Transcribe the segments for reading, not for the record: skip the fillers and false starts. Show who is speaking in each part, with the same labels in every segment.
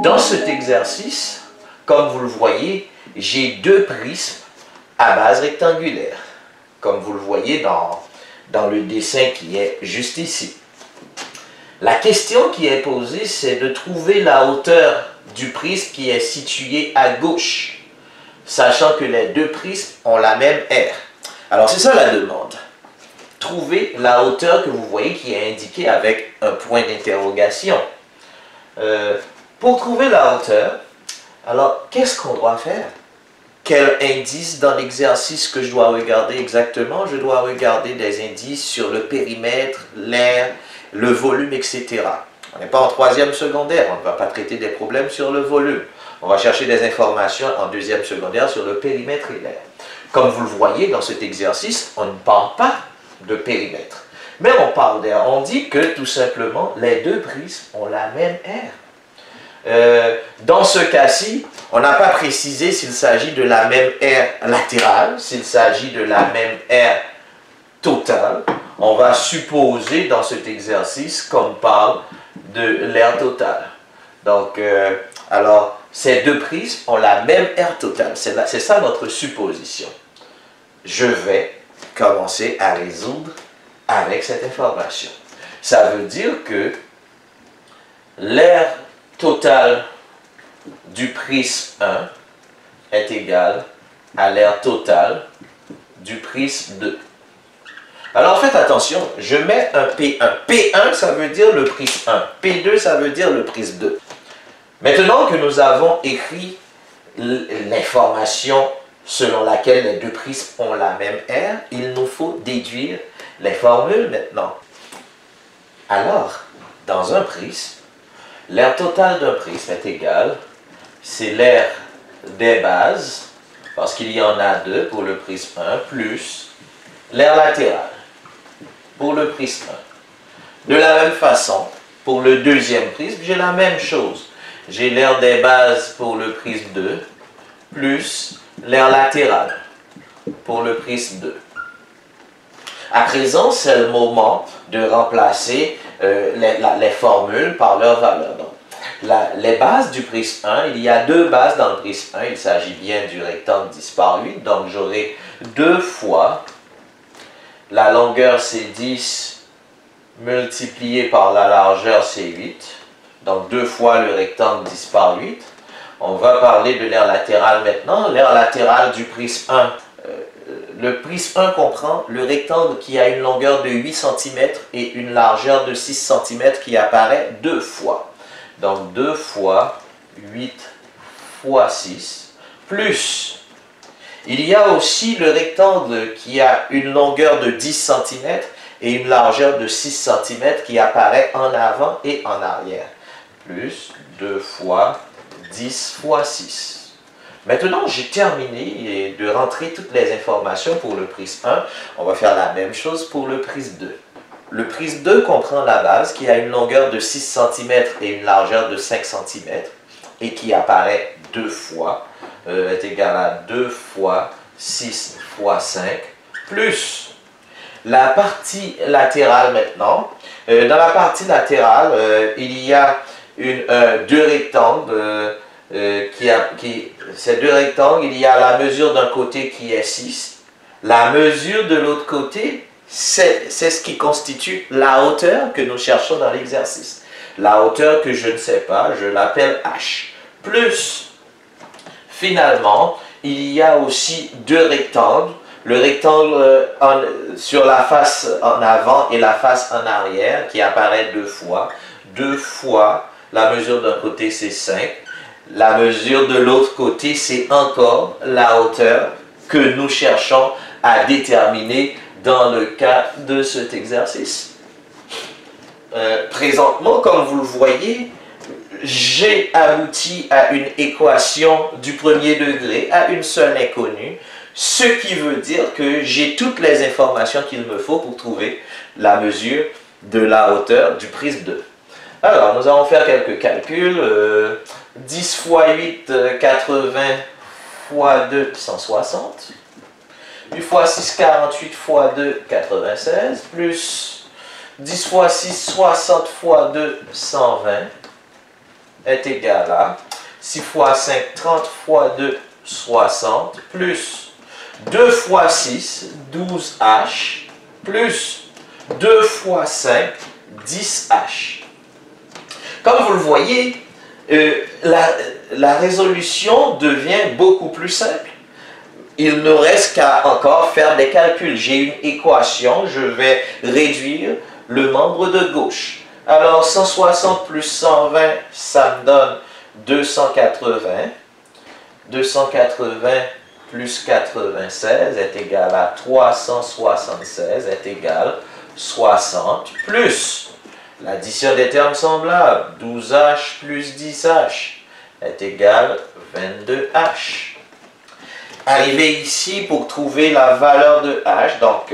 Speaker 1: Dans cet exercice, comme vous le voyez, j'ai deux prismes à base rectangulaire, comme vous le voyez dans le dessin qui est juste ici. La question qui est posée, c'est de trouver la hauteur du prisme qui est situé à gauche, sachant que les deux prismes ont la même aire. Alors c'est ça la demande. Trouver la hauteur que vous voyez qui est indiquée avec un point d'interrogation. Pour trouver la hauteur, alors qu'est-ce qu'on doit faire? Quel indice dans l'exercice que je dois regarder exactement? Je dois regarder des indices sur le périmètre, l'aire, le volume, etc. On n'est pas en troisième secondaire, on ne va pas traiter des problèmes sur le volume. On va chercher des informations en deuxième secondaire sur le périmètre et l'aire. Comme vous le voyez dans cet exercice, on ne parle pas de périmètre. Mais on parle d'air. On dit que tout simplement, les deux prismes ont la même aire. Dans ce cas-ci, on n'a pas précisé s'il s'agit de la même aire latérale, s'il s'agit de la même aire totale. On va supposer dans cet exercice qu'on parle de l'aire totale. Donc, alors, ces deux prismes ont la même aire totale. C'est ça notre supposition. Je vais commencer à résoudre avec cette information. Ça veut dire que l'aire totale du prisme 1 est égale à l'aire totale du prisme 2. Alors faites attention, je mets un P1. P1, ça veut dire le prisme 1. P2, ça veut dire le prisme 2. Maintenant que nous avons écrit l'information selon laquelle les deux prismes ont la même aire, il nous faut déduire les formules maintenant. Alors, dans un prisme, l'aire totale d'un prisme est égale, c'est l'aire des bases, parce qu'il y en a deux pour le prisme 1, plus l'aire latérale pour le prisme 1. De la même façon, pour le deuxième prisme, j'ai la même chose. J'ai l'aire des bases pour le prisme 2, plus l'aire latérale pour le prisme 2. À présent, c'est le moment de remplacer les formules par leur valeur. Donc, les bases du prisme 1, il y a deux bases dans le prisme 1. Il s'agit bien du rectangle 10 par 8. Donc, j'aurai 2 fois la longueur, c'est 10 multiplié par la largeur, c'est 8. Donc, 2 fois le rectangle 10 par 8. On va parler de l'aire latérale maintenant. L'aire latérale du prisme 1. Le prisme 1 comprend le rectangle qui a une longueur de 8 cm et une largeur de 6 cm qui apparaît 2 fois. Donc 2 fois 8 fois 6, plus, il y a aussi le rectangle qui a une longueur de 10 cm et une largeur de 6 cm qui apparaît en avant et en arrière, plus 2 fois 10 fois 6. Maintenant, j'ai terminé de rentrer toutes les informations pour le prisme 1. On va faire la même chose pour le prisme 2. Le prisme 2 comprend la base qui a une longueur de 6 cm et une largeur de 5 cm et qui apparaît 2 fois, est égal à 2 fois 6 fois 5, plus la partie latérale maintenant. Dans la partie latérale, il y a deux rectangles. Ces deux rectangles, il y a la mesure d'un côté qui est 6. La mesure de l'autre côté, c'est ce qui constitue la hauteur que nous cherchons dans l'exercice. La hauteur que je ne sais pas, je l'appelle H. Plus, finalement, il y a aussi deux rectangles. Le rectangle sur la face en avant et la face en arrière qui apparaît 2 fois. 2 fois, la mesure d'un côté c'est 5. La mesure de l'autre côté, c'est encore la hauteur que nous cherchons à déterminer dans le cas de cet exercice. Présentement, comme vous le voyez, j'ai abouti à une équation du premier degré, à une seule inconnue, ce qui veut dire que j'ai toutes les informations qu'il me faut pour trouver la mesure de la hauteur du prisme 2. Alors, nous allons faire quelques calculs. 10 fois 8, 80 fois 2, 160. 8 fois 6, 48 fois 2, 96. Plus 10 fois 6, 60 fois 2, 120. est égal à 6 fois 5, 30 fois 2, 60, plus 2 fois 6, 12H, plus 2 fois 5, 10H. Comme vous le voyez, la résolution devient beaucoup plus simple. Il ne reste qu'à encore faire des calculs. J'ai une équation, je vais réduire le membre de gauche. Alors 160 plus 120, ça me donne 280. 280 plus 96 est égal à 376 est égal à 60 plus l'addition des termes semblables, 12H plus 10H est égal à 22H. Arrivé ici pour trouver la valeur de H, donc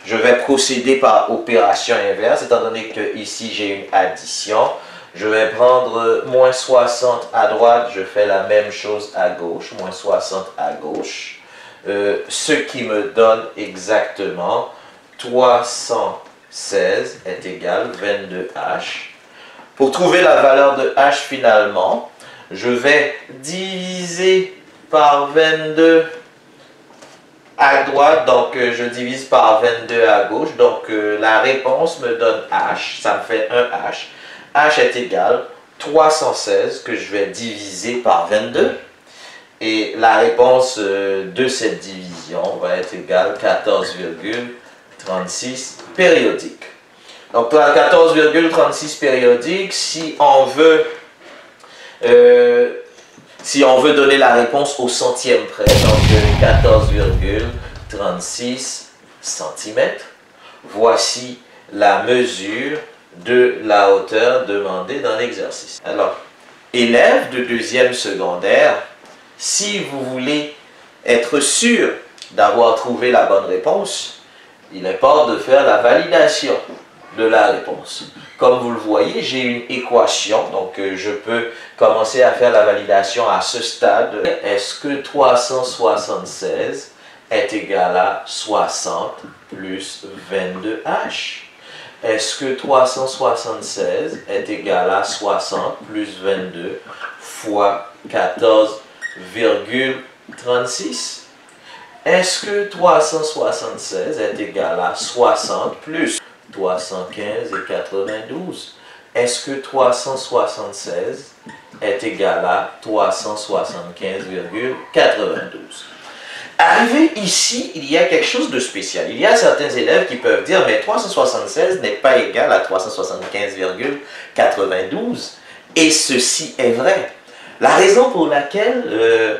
Speaker 1: je vais procéder par opération inverse, étant donné que ici j'ai une addition. Je vais prendre moins 60 à droite, je fais la même chose à gauche, moins 60 à gauche, ce qui me donne exactement 316 est égal à 22H. Pour trouver la valeur de H finalement, je vais diviser par 22 à droite, donc je divise par 22 à gauche, donc la réponse me donne H, ça me fait 1H. H est égal à 316 que je vais diviser par 22. Et la réponse de cette division va être égale à 14,36 périodique. Donc pour la 14,36 périodique, si on veut donner la réponse au centième près, donc 14,36 cm, voici la mesure de la hauteur demandée dans l'exercice. Alors, élèves de deuxième secondaire, si vous voulez être sûr d'avoir trouvé la bonne réponse, il importe de faire la validation de la réponse. Comme vous le voyez, j'ai une équation, donc je peux commencer à faire la validation à ce stade. Est-ce que 376 est égal à 60 plus 22H? Est-ce que 376 est égal à 60 plus 22 fois 14,36? Est-ce que 376 est égal à 60 plus 315 et 92? Est-ce que 376 est égal à 375,92? Arrivé ici, il y a quelque chose de spécial. Il y a certains élèves qui peuvent dire, mais 376 n'est pas égal à 375,92. Et ceci est vrai. La raison pour laquelle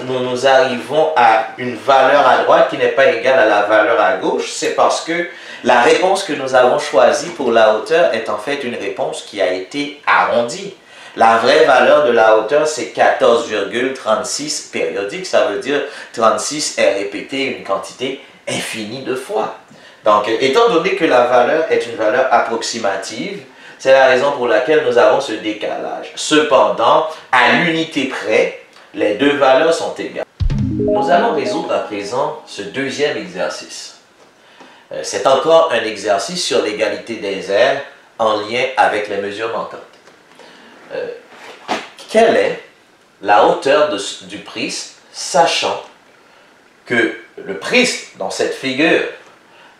Speaker 1: nous arrivons à une valeur à droite qui n'est pas égale à la valeur à gauche, c'est parce que la réponse que nous avons choisie pour la hauteur est en fait une réponse qui a été arrondie. La vraie valeur de la hauteur, c'est 14,36 périodique. Ça veut dire 36 est répété une quantité infinie de fois. Donc, étant donné que la valeur est une valeur approximative, c'est la raison pour laquelle nous avons ce décalage. Cependant, à l'unité près, les deux valeurs sont égales. Nous allons résoudre à présent ce deuxième exercice. C'est encore un exercice sur l'égalité des aires en lien avec les mesures manquantes. Quelle est la hauteur du prisme, sachant que le prisme dans cette figure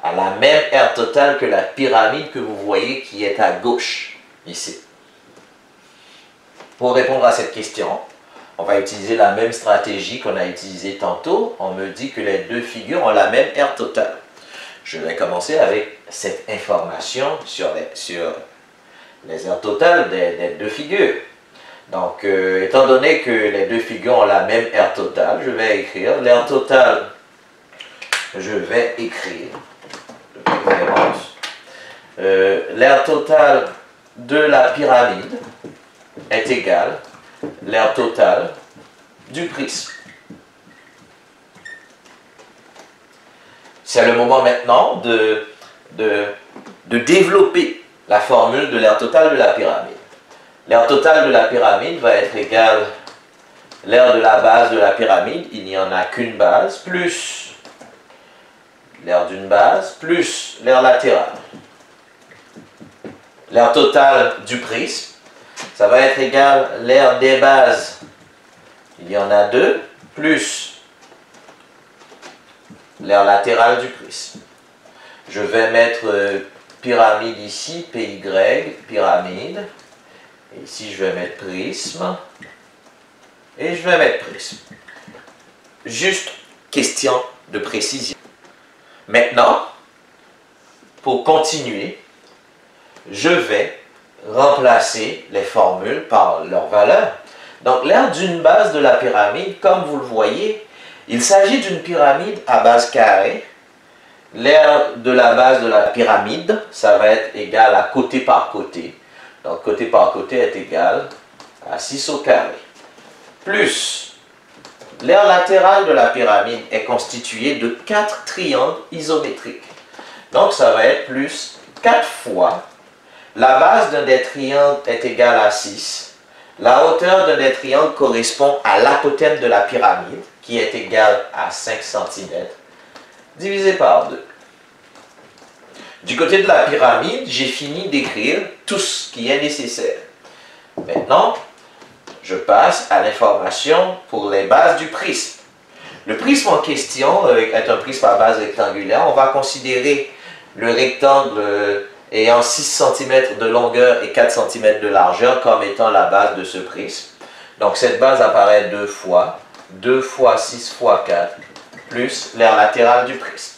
Speaker 1: a la même aire totale que la pyramide que vous voyez qui est à gauche, ici. Pour répondre à cette question, on va utiliser la même stratégie qu'on a utilisée tantôt. On me dit que les deux figures ont la même aire totale. Je vais commencer avec cette information sur les aires totales des deux figures. Donc, étant donné que les deux figures ont la même aire totale, je vais écrire l'aire totale. Je vais écrire de préférence l'aire totale de la pyramide est égale à l'aire totale du prisme. C'est le moment maintenant de développer la formule de l'aire totale de la pyramide. L'aire totale de la pyramide va être égale à l'aire de la base de la pyramide, il n'y en a qu'une base, plus l'aire d'une base, plus l'aire latérale. L'aire totale du prisme, ça va être égal l'aire des bases, il y en a deux, plus l'aire latérale du prisme. Je vais mettre pyramide ici, PY, pyramide. Et ici, je vais mettre prisme. Et je vais mettre prisme. Juste question de précision. Maintenant, pour continuer, je vais remplacer les formules par leur valeur. Donc, l'aire d'une base de la pyramide, comme vous le voyez, il s'agit d'une pyramide à base carrée. L'aire de la base de la pyramide, ça va être égal à côté par côté. Donc, côté par côté est égal à 6 au carré. Plus, l'aire latérale de la pyramide est constituée de 4 triangles isométriques. Donc, ça va être plus 4 fois. La base d'un des triangles est égale à 6. La hauteur d'un des triangles correspond à l'apothème de la pyramide, qui est égal à 5 cm, divisé par 2. Du côté de la pyramide, j'ai fini d'écrire tout ce qui est nécessaire. Maintenant, je passe à l'information pour les bases du prisme. Le prisme en question est un prisme à base rectangulaire. On va considérer le rectangle ayant 6 cm de longueur et 4 cm de largeur comme étant la base de ce prisme. Donc cette base apparaît 2 fois 6 fois 4, plus l'aire latérale du prisme.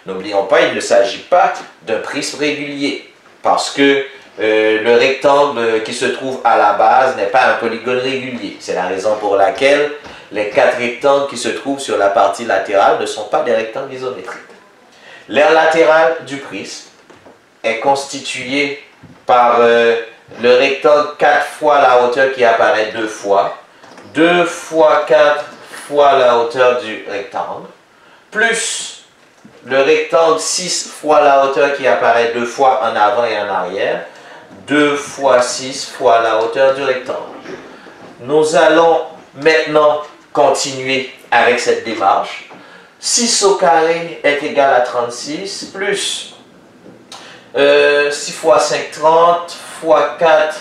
Speaker 1: N'oublions pas, il ne s'agit pas d'un prisme régulier, parce que le rectangle qui se trouve à la base n'est pas un polygone régulier. C'est la raison pour laquelle les 4 rectangles qui se trouvent sur la partie latérale ne sont pas des rectangles isométriques. L'aire latérale du prisme est constituée par le rectangle 4 fois la hauteur qui apparaît 2 fois, 2 fois 4 fois la hauteur du rectangle, plus le rectangle 6 fois la hauteur qui apparaît 2 fois en avant et en arrière, 2 fois 6 fois la hauteur du rectangle. Nous allons maintenant continuer avec cette démarche. 6 au carré est égal à 36, plus 6 fois 5, 30, fois 4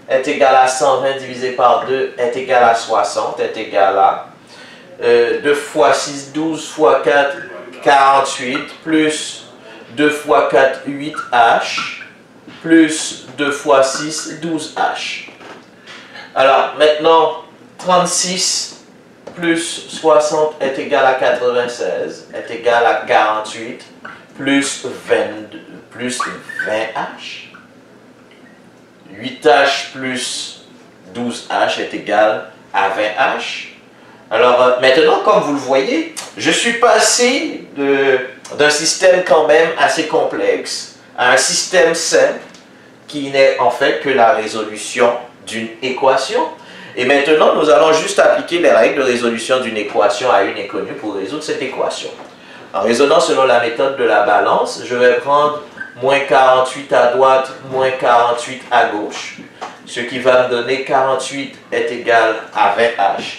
Speaker 1: est égal à 120 divisé par 2 est égal à 60, est égal à 2 fois 6, 12 fois 4, 48, plus 2 fois 4, 8H, plus 2 fois 6, 12H. Alors, maintenant, 36 plus 60 est égal à 96, est égal à 48, plus 20H. 8H plus 12H est égal à 20H. Alors maintenant, comme vous le voyez, je suis passé d'un système quand même assez complexe à un système simple qui n'est en fait que la résolution d'une équation. Et maintenant, nous allons juste appliquer les règles de résolution d'une équation à une inconnue pour résoudre cette équation. En raisonnant selon la méthode de la balance, je vais prendre moins 48 à droite, moins 48 à gauche, ce qui va me donner 48 est égal à 20H.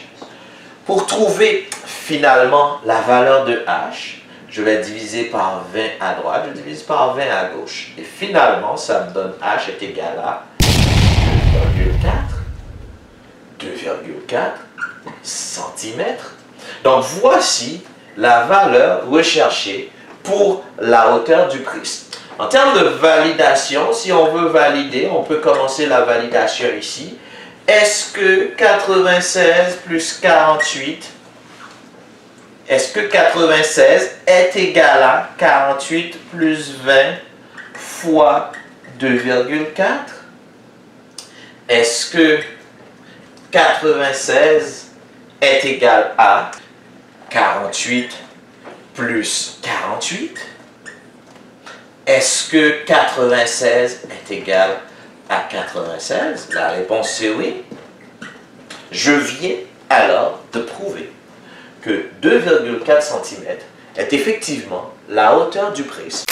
Speaker 1: Pour trouver finalement la valeur de H, je vais diviser par 20 à droite, je divise par 20 à gauche. Et finalement, ça me donne H est égal à 2,4 cm. Donc voici la valeur recherchée pour la hauteur du prisme. En termes de validation, si on veut valider, on peut commencer la validation ici. Est-ce que 96 plus 48, est-ce que 96 est égal à 48 plus 20 fois 2,4? Est-ce que 96 est égal à 48 plus 48? Est-ce que 96 est égal à 96? La réponse c'est oui. Je viens alors de prouver que 2,4 cm est effectivement la hauteur du prisme.